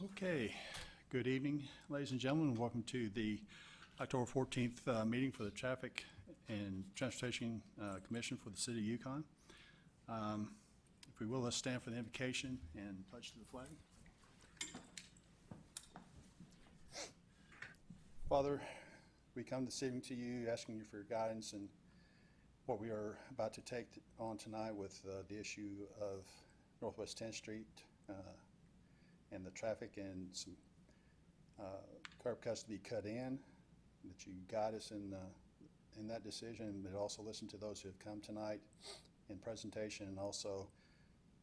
Okay, good evening, ladies and gentlemen. Welcome to the October 14th meeting for the Traffic and Transportation Commission for the City of Yukon. If we will, let's stand for the invocation and pledge to the flag. Father, we come this evening to you asking you for your guidance in what we are about to take on tonight with the issue of Northwest 10th Street and the traffic and some curb cuts to be cut in, that you guide us in that decision, but also listen to those who have come tonight in presentation and also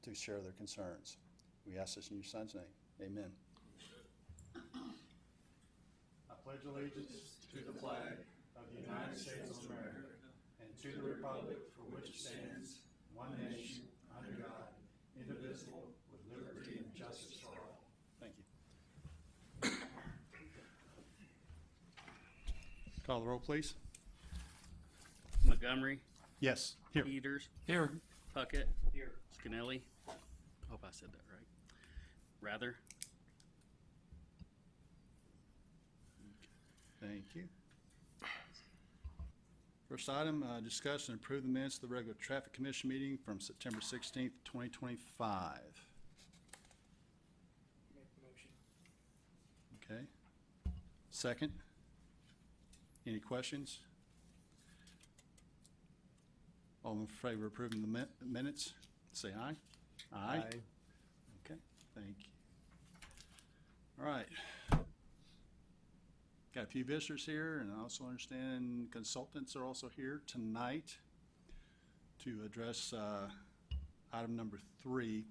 to share their concerns. We ask this in your son's name. Amen. I pledge allegiance to the flag of the United States of America and to the republic for which it stands, one nation, under God, indivisible, with liberty and justice for all. Thank you. Call the roll, please. Montgomery, Yes, here. Peters, Here. Puckett, here. Scanelli. Hope I said that right. Rather. Thank you. First item, discuss and approve the minutes of the regular Traffic Commission meeting from September 16th, 2025. Make the motion. Okay. Second. Any questions? All in favor of approving the minutes, say aye. Aye. Okay, thank you. All right. Got a few visitors here, and I also understand consultants are also here tonight to address item number 3.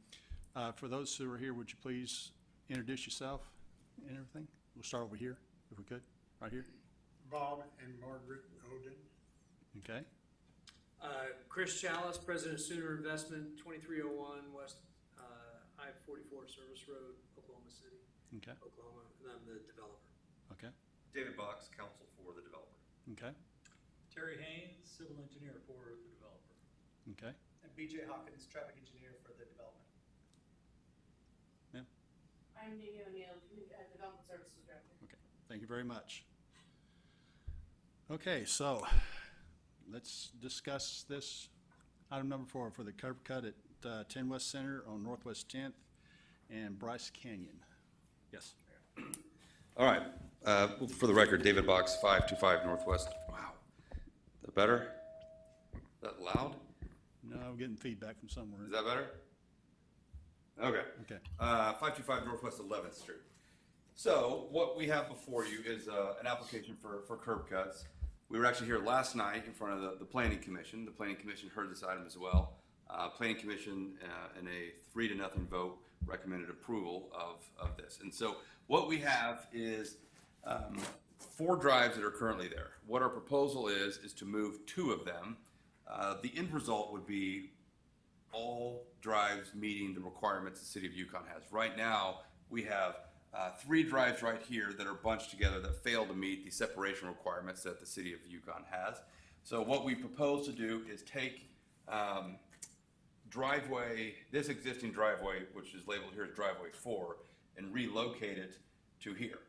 For those who are here, would you please introduce yourself and everything? We'll start over here, if we could, right here. Bob and Margaret Oden. Okay. Chris Chalice, President of Sooner Investment, 2301 West I-44 Service Road, Oklahoma City, Okay. Oklahoma, and I'm the developer. Okay. David Box, counsel for the developer. Okay. Terry Haynes, civil engineer for the developer. Okay. And BJ Hawkins, traffic engineer for the development. Ma'am. I'm Nene O'Neill, Development Services Director. Okay. Thank you very much. Okay, so let's discuss this item number 4 for the curb cut at 10 West Center on Northwest 10th and Bryce Canyon. Yes. All right. For the record, David Box, 525 Northwest. Wow. Is that better? Is that loud? No, I'm getting feedback from somewhere. Is that better? Okay. Okay. 525 Northwest 11th Street. So what we have before you is an application for curb cuts. We were actually here last night in front of the Planning Commission. The Planning Commission heard this item as well. Planning Commission, in a 3-0 vote, recommended approval of this. And so what we have is 4 drives that are currently there. What our proposal is to move 2 of them. The end result would be all drives meeting the requirements the City of Yukon has. Right now, we have 3 drives right here that are bunched together that fail to meet the separation requirements that the City of Yukon has. So what we propose to do is take this existing driveway, which is labeled here as driveway 4, and relocate it to here.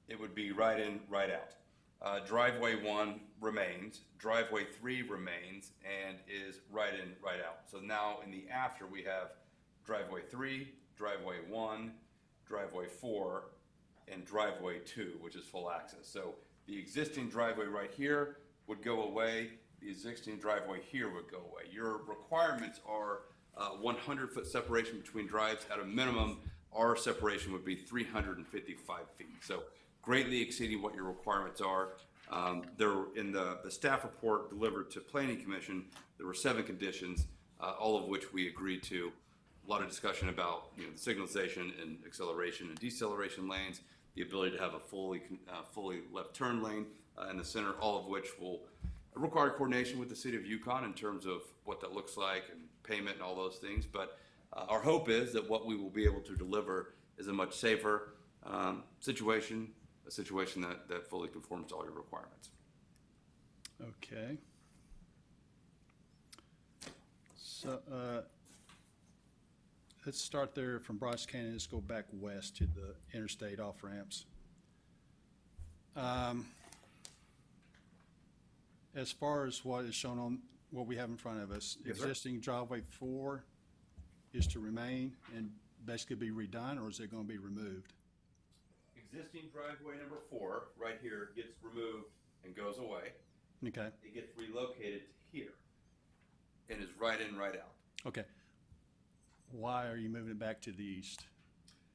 It would be right in, right out. Driveway 1 remains, driveway 3 remains, and is right in, right out. So now in the after, we have driveway 3, driveway 1, driveway 4, and driveway 2, which is full access. So the existing driveway right here would go away. The existing driveway here would go away. Your requirements are 100-foot separation between drives. At a minimum, our separation would be 355 feet. So greatly exceeding what your requirements are. There, in the staff report delivered to Planning Commission, there were 7 conditions, all of which we agreed to. A lot of discussion about the signalization and acceleration and deceleration lanes, the ability to have a fully left turn lane in the center, all of which will require coordination with the City of Yukon in terms of what that looks like and payment and all those things. But our hope is that what we will be able to deliver is a much safer situation, a situation that fully conforms to all your requirements. Okay. So let's start there from Bryce Canyon, let's go back west to the interstate off ramps. As far as what is shown on, what we have in front of us, Yes, sir. existing driveway 4 is to remain and basically be redone, or is it gonna be removed? Existing driveway number 4, right here, gets removed and goes away. Okay, It gets relocated to here and is right in, right out. okay. Why are you moving it back to the east?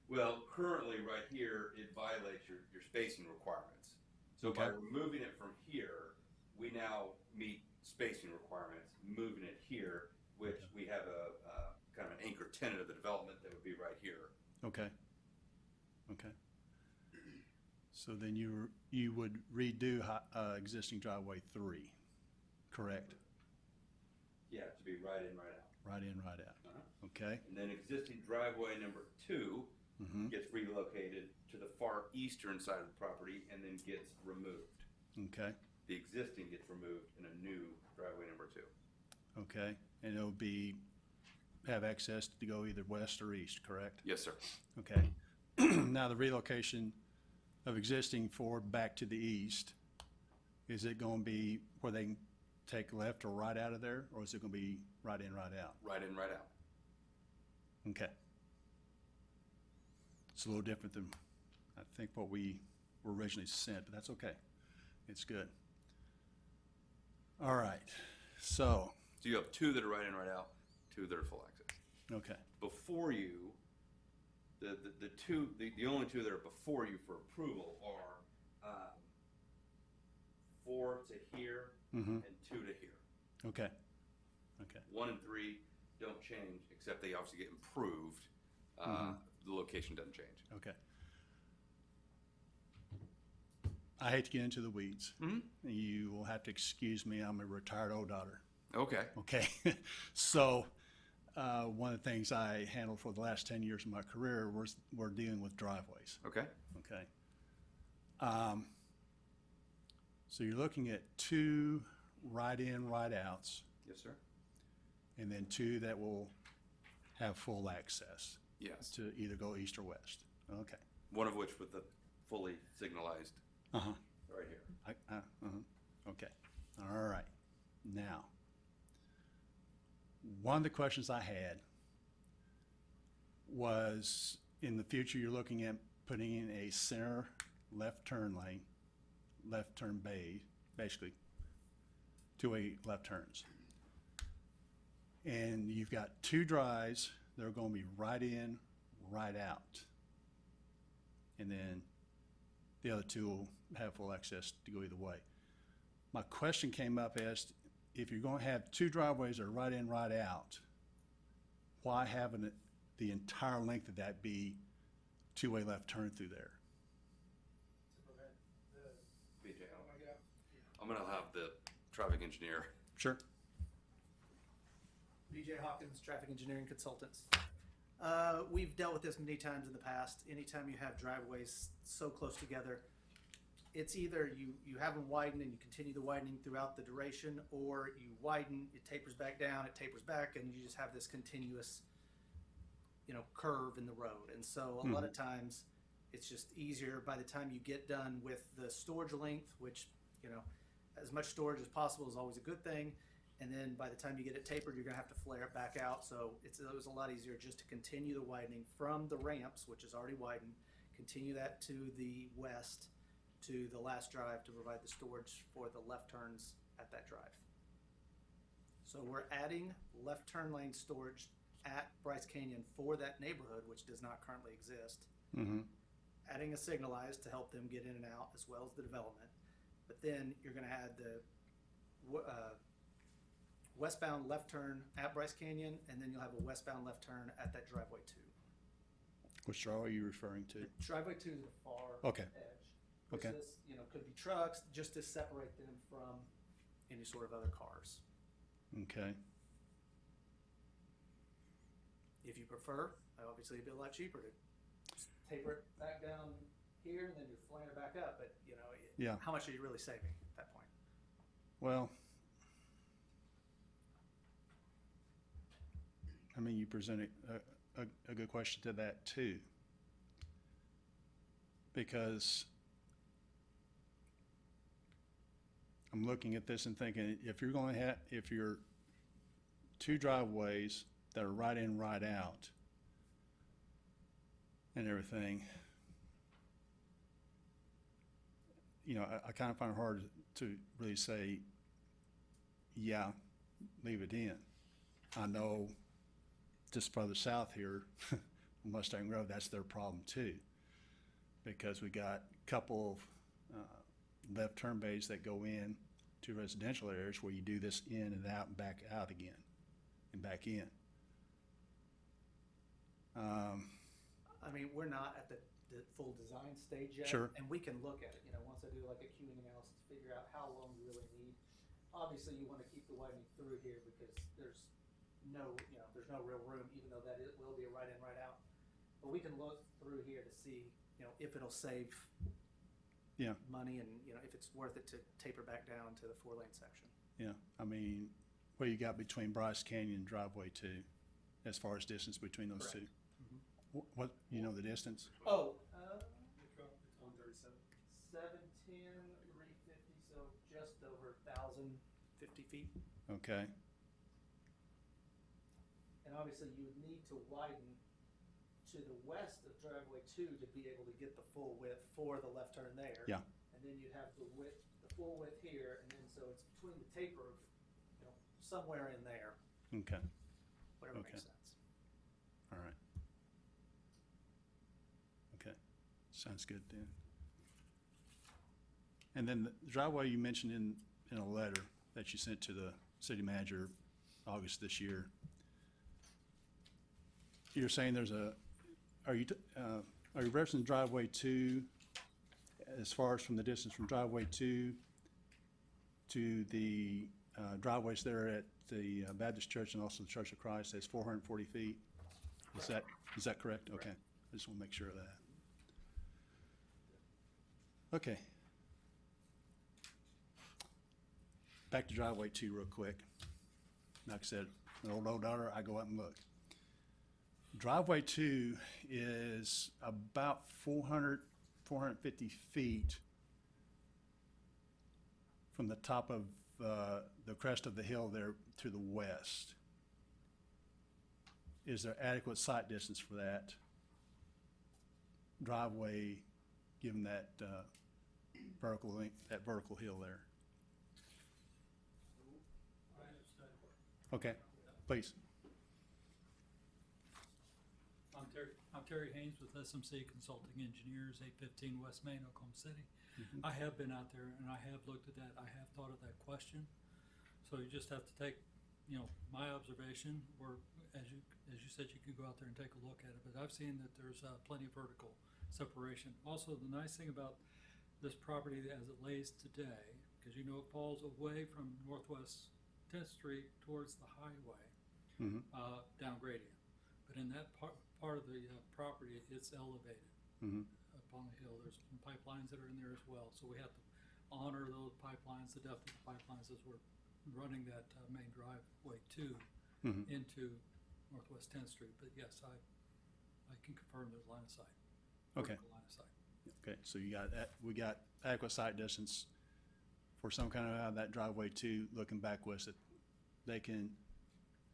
Well, currently, right here, it violates your spacing requirements. So by Okay. removing it from here, we now meet spacing requirements, moving it here, which we have a kind of an anchor tenant of the development that would be right here. Okay, okay. So then you would redo existing driveway 3, correct? Yeah, to be right in, right out. Right in, right out, Uh-huh. okay? And then existing driveway number 2 Mm-hmm, gets relocated to the far eastern side of the property and then gets removed. okay, The existing gets removed in a new driveway number 2. okay. And it'll have access to go either west or east, correct? Yes, sir. Okay. Now, the relocation of existing 4 back to the east, is it gonna be where they can take left or right out of there, or is it gonna be right in, right out? Right in, right out. Okay. It's a little different than, I think, what we were originally sent, but that's okay. It's good. All right, so, So you have 2 that are right in, right out, 2 that are full access. okay, Before you, the only 2 that are before you for approval are 4 to here mm-hmm, and 2 to here. okay, okay, 1 and 3 don't change, except they obviously get improved. The location doesn't change. okay. I hate to get into the weeds. Mm-hmm. You will have to excuse me, I'm a retired old daughter. Okay. Okay, so one of the things I handled for the last 10 years of my career were dealing with driveways. Okay. Okay. So you're looking at 2 right in, right outs, Yes, sir. and then 2 that will have full access Yes. to either go east or west. Okay. One of which with the fully signalized Uh-huh. right here. Okay. All right. Now, one of the questions I had was, in the future, you're looking at putting in a center left turn lane, left turn bay, basically, 2-way left turns. And you've got 2 drives that are gonna be right in, right out. And then the other 2 will have full access to go either way. My question came up as, if you're gonna have 2 driveways that are right in, right out, why haven't it, the entire length of that be 2-way left turn through there? BJ, I'm gonna have the traffic engineer. Sure. BJ Hawkins, Traffic Engineering Consultants. We've dealt with this many times in the past. Anytime you have driveways so close together, it's either you have them widen and you continue the widening throughout the duration, or you widen, it tapers back down, it tapers back, and you just have this continuous, curve in the road. And so a lot of times, it's just easier by the time you get done with the storage length, which, as much storage as possible is always a good thing. And then by the time you get it tapered, you're gonna have to flare it back out. So it was a lot easier just to continue the widening from the ramps, which is already widened, continue that to the west to the last drive to provide the storage for the left turns at that drive. So we're adding left turn lane storage at Bryce Canyon for that neighborhood, which does not currently exist. Mm-hmm. Adding a signalized to help them get in and out, as well as the development. But then you're gonna add the westbound left turn at Bryce Canyon, and then you'll have a westbound left turn at that driveway 2. Which draw are you referring to? Driveway 2 is the far Okay. edge. Which Okay. is, could be trucks, just to separate them from any sort of other cars. Okay. If you prefer, obviously it'd be a lot cheaper to just taper it back down here, and then you're flaring it back up, but, Yeah. how much are you really saving at that point? Well, I mean, you presented a good question to that too. Because I'm looking at this and thinking, if you're going to have, if you're two driveways that are right in, right out and everything, you know, I kind of find it hard to really say, yeah, leave it in. I know just further south here, Mustang Road, that's their problem too. Because we got a couple of left turn bays that go in to residential areas where you do this in and out and back out again and back in. I mean, we're not at the full design stage yet. Sure. And we can look at it, you know, once I do like a queuing analysis, figure out how long you really need. Obviously, you want to keep the widening through here because there's no real room, even though that it will be a right in, right out. But we can look through here to see, you know, if it'll save money and, you know, if it's worth it to taper back down to the 4-lane section. Yeah, I mean, what you got between Bryce Canyon and driveway 2 as far as distance between those Correct. two? What, you know the distance? Oh, It's on 37. 710, 350, so just over 1,050 feet. Okay, And obviously, you would need to widen to the west of driveway 2 to be able to get the full width for the left turn there. Yeah. And then you'd have the full width here, and then so it's between the taper of, you know, somewhere in there, okay, whatever Okay. makes sense. all right. Okay, sounds good then. And then the driveway you mentioned in a letter that you sent to the city manager August this year. You're saying there's are you referencing driveway 2 as far as from the distance from driveway 2 to the driveways there at the Baptist Church and also the Church of Christ, that's 440 feet? Is that correct? Okay, I just want to make sure of that. Okay. Back to driveway 2 real quick. Like I said, an old daughter, I go out and look. Driveway 2 is about 450 feet from the top of the crest of the hill there to the west. Is there adequate sight distance for that driveway, given that vertical hill there? Okay, please. I'm Terry Haynes with SMC Consulting Engineers, 815 West Main, Oklahoma City. I have been out there and I have looked at that. I have thought of that question. So you just have to take, you know, my observation, or as you said, you can go out there and take a look at it. But I've seen that there's plenty of vertical separation. Also, the nice thing about this property as it lays today, because you know it falls away from Northwest 10th Street towards the highway, down gradient. But in that part of the property, it's elevated up on the hill. There's some pipelines that are in there as well. So we have to honor those pipelines, the depth of the pipelines as we're running that main driveway 2 into Northwest 10th Street. But yes, I can confirm there's line of sight. Okay. Vertical line of sight. Okay, so we got adequate sight distance for some kind of that driveway 2 looking back west, that they can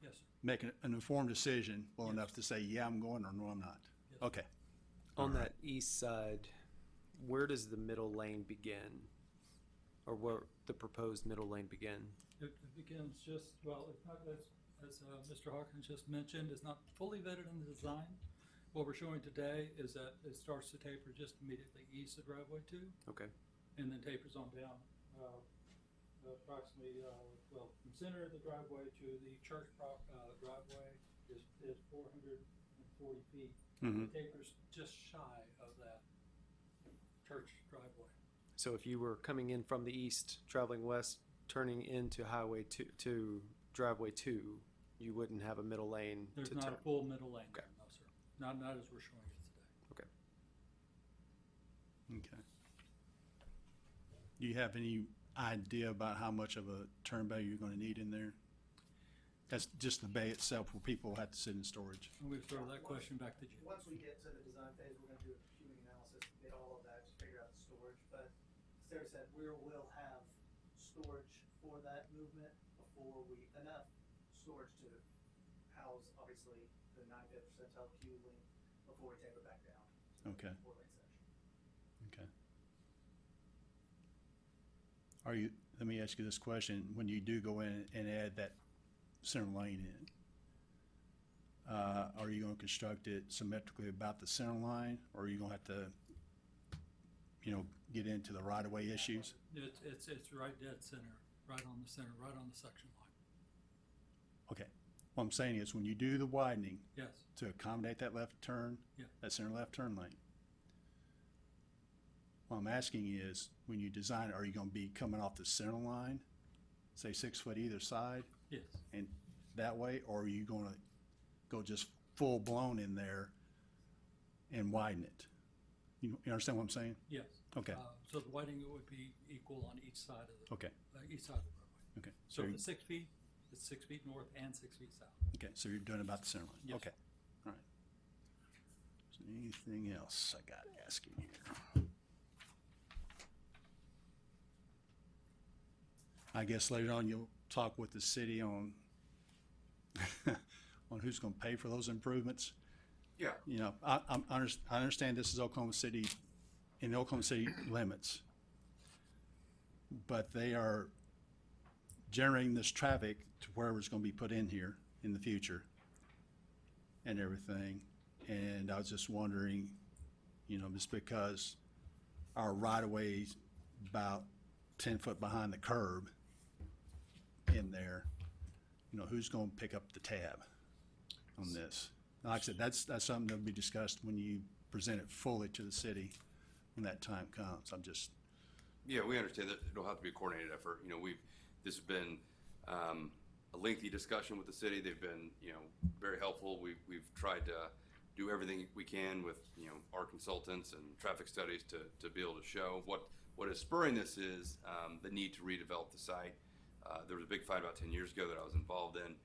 Yes, sir. make an informed decision well Yes. enough to say, yeah, I'm going, or no, I'm not. Yes. Okay, On All right. that east side, where does the middle lane begin? Or where the proposed middle lane begin? It begins just, well, it's not, as Mr. Hawkins just mentioned, it's not fully vetted in the design. What we're showing today is that it starts to taper just immediately east of driveway 2 Okay. and then tapers on down. Approximately, well, from center of the driveway to the church driveway is 440 feet. Mhm. It tapers just shy of that church driveway. So if you were coming in from the east, traveling west, turning into highway to driveway 2, you wouldn't have a middle lane There's to not turn. a full middle lane there, Okay. no, sir. Not as we're showing it today. Okay. okay. Do you have any idea about how much of a turn bay you're going to need in there? That's just the bay itself where people have to sit in storage. And we throw that question back to you. Once we get to the design phase, we're gonna do a computing analysis, get all of that, just figure out the storage, but as Terry said, we will have storage for that movement enough storage to house, obviously, the 95th percentile queue link before we taper back down. to the Okay. 4-lane section. Okay. Let me ask you this question. When you do go in and add that center lane in, are you gonna construct it symmetrically about the center line, or are you gonna have to, get into the right-of-way issues? It's right dead center, right on the center, right on the section line. Okay. What I'm saying is, when you do the widening Yes, to accommodate that left turn, Yeah. that center left turn lane, what I'm asking is, when you design it, are you gonna be coming off the center line, say 6 foot either side, yes, and that way, or are you gonna go just full blown in there and widen it? You understand what I'm saying? yes. Okay, So the widening would be equal on each side of the, okay, each side of the roadway. okay. So So, if it's 6 feet, it's 6 feet north and 6 feet south. okay, so you're doing about the center line? Yes. Okay, all right. Is there anything else I gotta ask you here? I guess later on you'll talk with the city on on who's gonna pay for those improvements. Yeah, I understand this is Oklahoma City, in the Oklahoma City limits, but they are generating this traffic to wherever it's gonna be put in here in the future and everything. And I was just wondering, just because our right-of-way's about 10 foot behind the curb in there, who's gonna pick up the tab on this? Like I said, that's something that'll be discussed when you present it fully to the city when that time comes. yeah, we understand that it'll have to be a coordinated effort. This has been a lengthy discussion with the city. They've been, very helpful. We've tried to do everything we can with, our consultants and traffic studies to be able to show what is spurring this is the need to redevelop the site. There was a big fight about 10 years ago that I was involved in,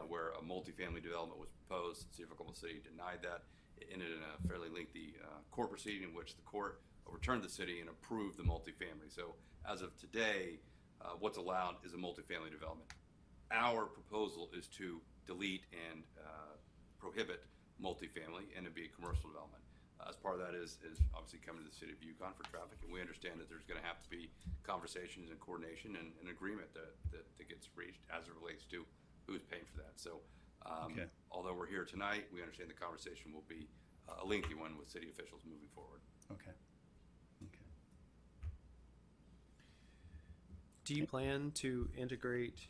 where a multifamily development was proposed. City of Oklahoma City denied that. It ended in a fairly lengthy court proceeding in which the court overturned the city and approved the multifamily. So as of today, what's allowed is a multifamily development. Our proposal is to delete and prohibit multifamily and to be a commercial development. As part of that is obviously coming to the city of Yukon for traffic, and we understand that there's going to have to be conversations and coordination and an agreement that gets reached as it relates to who's paying for that. So, Okay. although we're here tonight, we understand the conversation will be a lengthy one with city officials moving forward. Okay. Okay. Do you plan to integrate,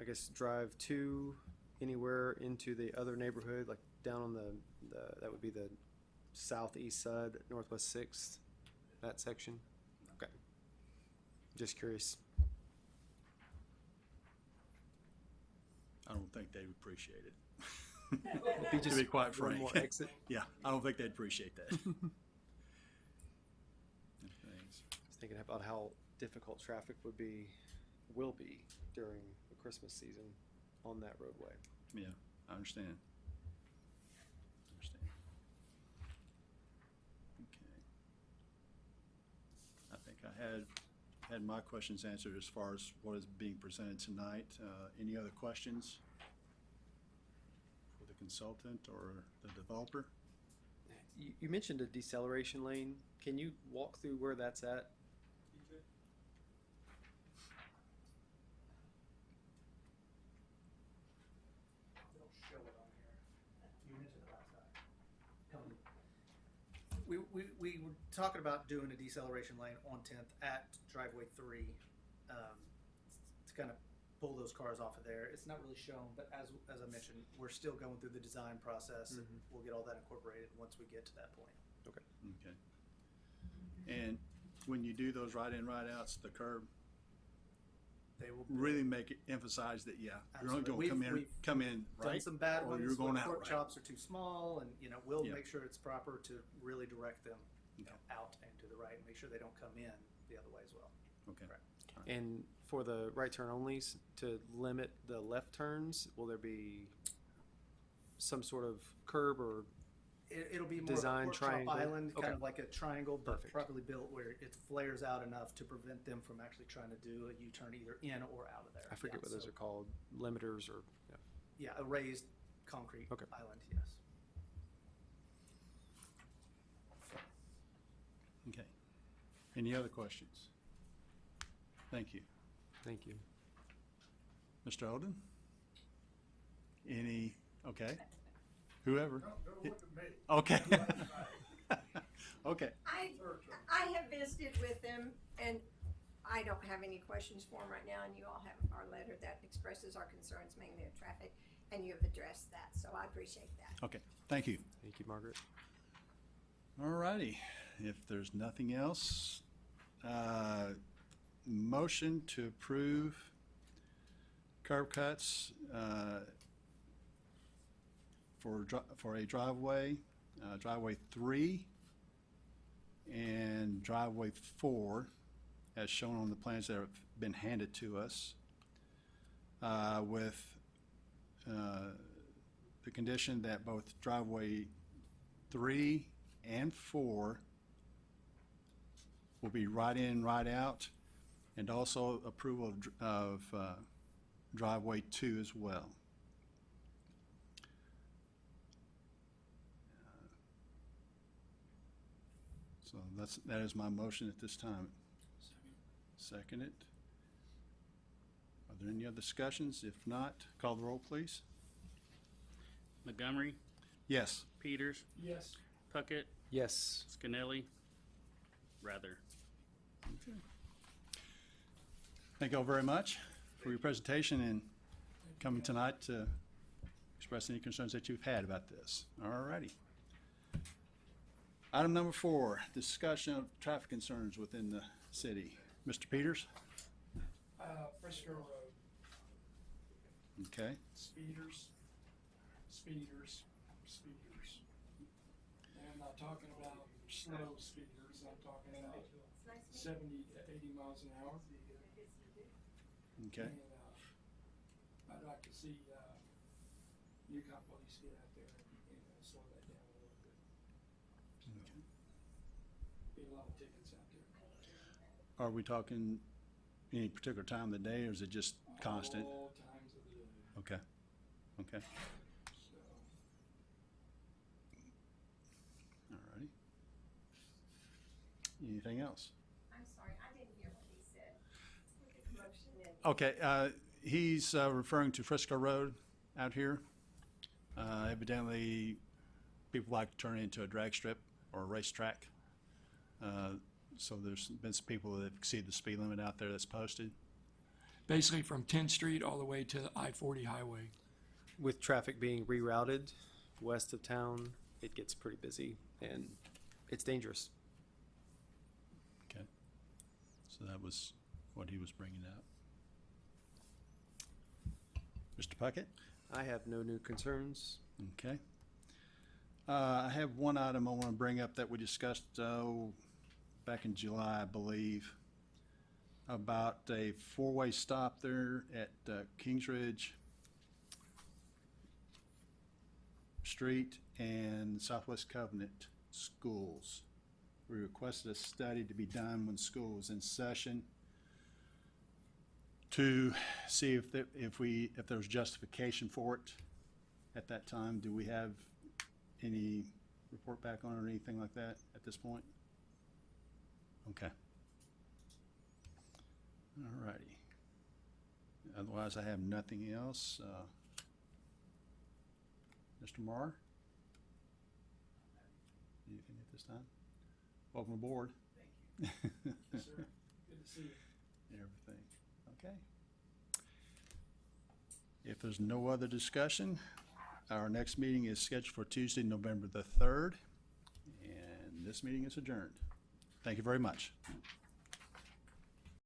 I guess, Drive 2 anywhere into the other neighborhood, like down on that would be the southeast side, Northwest 6th, that section? Okay. Just curious. I don't think they'd appreciate it. Be To be quite one frank. more exit. Yeah, I don't think they'd appreciate that. Thanks. I was thinking about how difficult traffic will be during the Christmas season on that roadway. Yeah, I understand. Okay. I think I had my questions answered as far as what is being presented tonight. Any other questions for the consultant or the developer? You mentioned a deceleration lane. Can you walk through where that's at? It'll show it on here. You mentioned it last time. We were talking about doing a deceleration lane on 10th at driveway 3 to kind of pull those cars off of there. It's not really shown, but as I mentioned, we're still going through the design process, and we'll get all that incorporated once we get to that point. Okay. Okay. And when you do those right in, right outs, the curb, They will really make it emphasize that, yeah, you're only Absolutely. gonna We've come in done right, some bad or ones. you're going where out pork right. chops are too small, and we'll Yeah. make sure it's proper to really direct them Okay. out and to the right, and make sure they don't come in the other way as well. Okay. Correct. And for the right turn onlys, to limit the left turns, will there be some sort of curb or It'll be more Design of a pork chop triangle. island, kind Okay. of like a triangle, but Perfect. properly built where it flares out enough to prevent them from actually trying to do a U-turn either in or out of there. I forget Yeah, what those so- are called, limiters or, yeah. Yeah, a raised concrete Okay. island, yes. Okay. Any other questions? Thank you. Thank you. Mr. Oden? Any, okay. Whoever. Don't look at me. Okay. Okay. I have visited with them, and I don't have any questions for them right now, and you all have our letter that expresses our concerns, mainly of traffic, and you have addressed that, so I appreciate that. Okay, thank you. Thank you, Margaret. All righty. If there's nothing else, motion to approve curb cuts for a driveway, driveway 3 and driveway 4, as shown on the plans that have been handed to us, with the condition that both driveway 3 and 4 will be right in, right out, and also approval of driveway 2 as well. So that is my motion at this time. Second it. Are there any other discussions? If not, call the roll, please. Montgomery, Yes. Peters, Yes. Puckett, Yes. Scannelli, Rather. Thank you all very much for your presentation and coming tonight to express any concerns that you've had about this. All righty. Item number 4, discussion of traffic concerns within the city. Mr. Peters? Frisco Road, Okay. speeders. And I'm not talking about slow speeders, I'm talking about 70 to 80 miles an hour. Okay. And, I'd like to see, Yukon police get out there and slow that down a little bit. Be a lot of tickets out there. Are we talking any particular time of the day, or is it just constant? All times of the day, Okay. Okay. so. All righty. Anything else? I'm sorry, I didn't hear what he said. Look at the motion and. Okay, he's referring to Frisco Road out here. Evidently, people like to turn it into a drag strip or a racetrack. So there's been some people that exceed the speed limit out there that's posted. Basically from 10th Street all the way to the I-40 highway. With traffic being rerouted west of town, it gets pretty busy and it's dangerous. Okay. So that was what he was bringing up. Mr. Puckett? I have no new concerns. Okay. I have one item I want to bring up that we discussed back in July, I believe, about a 4-way stop there at Kingsridge Street and Southwest Covenant schools. We requested a study to be done when school was in session to see if there was justification for it at that time. Do we have any report back on it or anything like that at this point? Okay. All righty. Otherwise, I have nothing else. Mr. Marr? Anything at this time? Welcome aboard. Thank you. Yes, sir. Good to see you. Everything. Okay. If there's no other discussion, our next meeting is scheduled for Tuesday, November the 3rd, and this meeting is adjourned. Thank you very much.